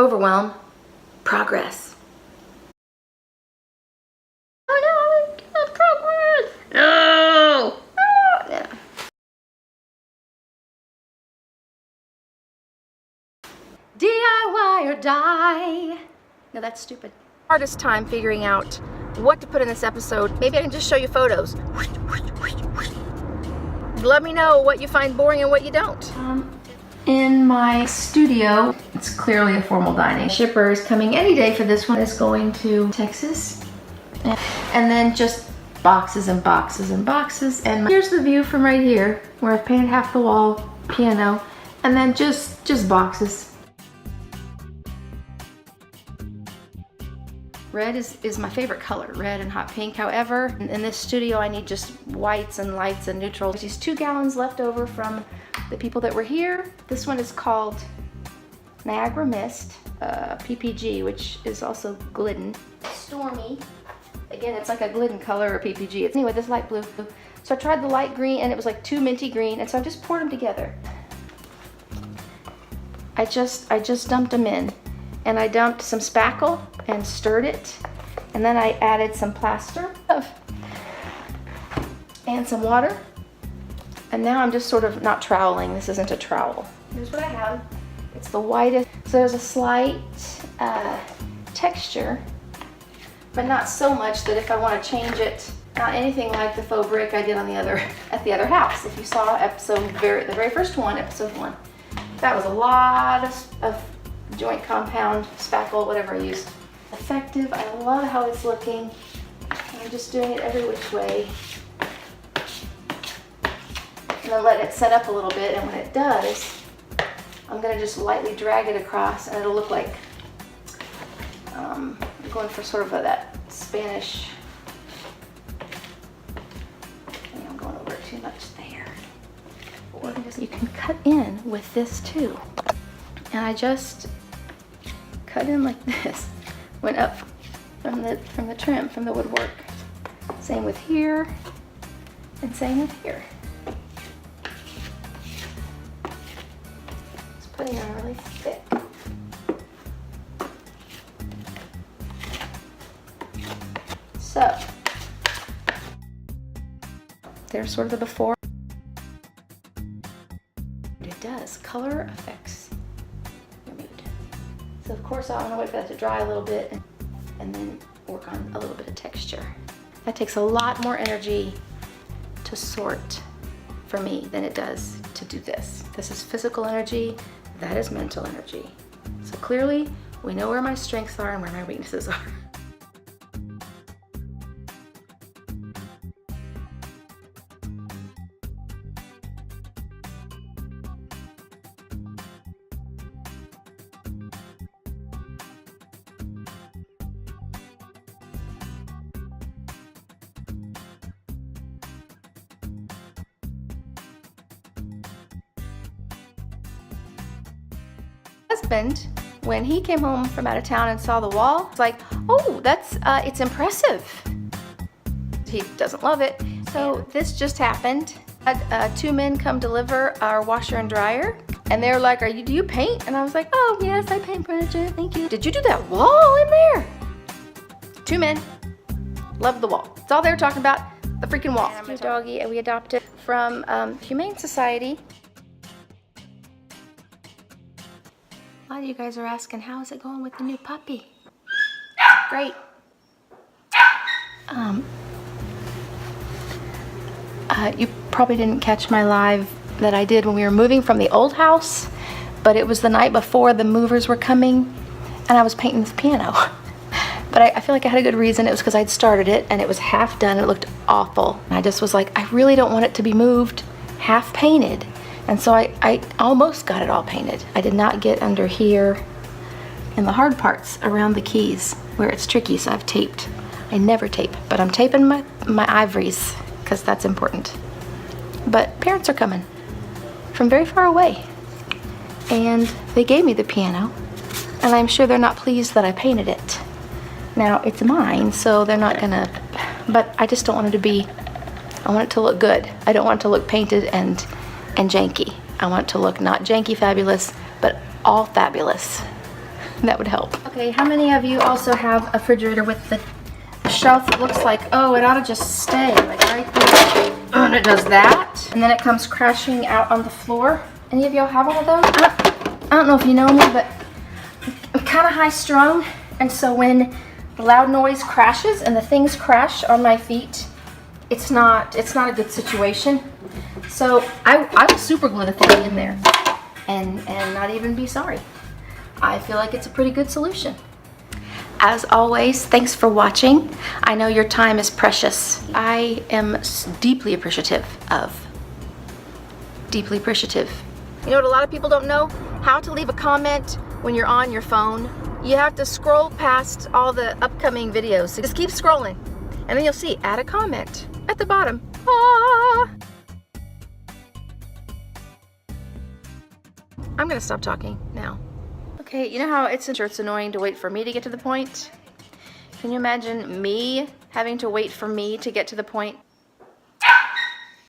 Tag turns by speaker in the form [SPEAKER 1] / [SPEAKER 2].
[SPEAKER 1] Overwhelm. Progress. Oh no, not progress. No. Oh, yeah. DIY or die. No, that's stupid. Hardest time figuring out what to put in this episode. Maybe I can just show you photos. Let me know what you find boring and what you don't. In my studio, it's clearly a formal dining. Shipper is coming any day for this one. Is going to Texas. And then just boxes and boxes and boxes. And here's the view from right here, where I've painted half the wall, piano, and then just boxes. Red is my favorite color, red and hot pink. However, in this studio I need just whites and lights and neutrals. There's these 2 gallons left over from the people that were here. This one is called Niagara Mist, PPG, which is also Glidden. Stormy. Again, it's like a Glidden color or PPG. Anyway, this light blue. So I tried the light green and it was like too minty green, and so I just poured them together. I just dumped them in. And I dumped some spackle and stirred it. And then I added some plaster and some water. And now I'm just sort of not troweling. This isn't a trowel. Here's what I have. It's the whitest. So there's a slight texture, but not so much that if I want to change it, not anything like the faux brick I did on at the other house. If you saw the very first one, episode 1, that was a lot of joint compound, spackle, whatever I used. Effective. I love how it's looking. I'm just doing it every which way. And then let it set up a little bit, and when it does, I'm gonna just lightly drag it across, and it'll look like I'm going for sort of that Spanish. I think I'm going over too much there. Or you can cut in with this too. And I just cut in like this. Went up from the trim, from the woodwork. Same with here, and same with here. Just putting it on really thick. So there's sort of the before. It does. Color affects your mood. So of course I want to wait for that to dry a little bit and then work on a little bit of texture. That takes a lot more energy to sort for me than it does to do this. This is physical energy, that is mental energy. So clearly we know where my strengths are and where my weaknesses are. Husband, when he came home from out of town and saw the wall, it's like, oh, that's it's impressive. He doesn't love it. So this just happened. Had 2 men come deliver our washer and dryer, and they're like, do you paint? And I was like, oh yes, I paint furniture, thank you. Did you do that wall in there? 2 men loved the wall. That's all they were talking about, the freaking wall. Cute doggy, and we adopted from Humane Society. A lot of you guys are asking, how is it going with the new puppy? Great. You probably didn't catch my live that I did when we were moving from the old house, but it was the night before the movers were coming, and I was painting this piano. But I feel like I had a good reason. It was because I'd started it, and it was half done, and it looked awful. And I just was like, I really don't want it to be moved, half painted. And so I almost got it all painted. I did not get under here in the hard parts around the keys where it's tricky, so I've taped. I never tape, but I'm taping my ivories because that's important. But parents are coming from very far away, and they gave me the piano, and I'm sure they're not pleased that I painted it. Now, it's mine, so they're not gonna, but I just don't want it to be, I want it to look good. I don't want it to look painted and janky. I want it to look not janky fabulous, but all fabulous. That would help. Okay, how many of you also have a refrigerator with the shelf that looks like, oh, it ought to just stay, like right there. And it does that. And then it comes crashing out on the floor. Any of y'all have one of those? I don't know if you know me, but I'm kind of high strung. And so when the loud noise crashes and the things crash on my feet, it's not a good situation. So I will super glue the thing in there and not even be sorry. I feel like it's a pretty good solution. As always, thanks for watching. I know your time is precious. I am deeply appreciative of. Deeply appreciative. You know what a lot of people don't know? How to leave a comment when you're on your phone. You have to scroll past all the upcoming videos. So just keep scrolling and then you'll see add a comment at the bottom. Ah! I'm gonna stop talking now. Okay, you know how it's annoying to wait for me to get to the point? Can you imagine me having to wait for me to get to the point?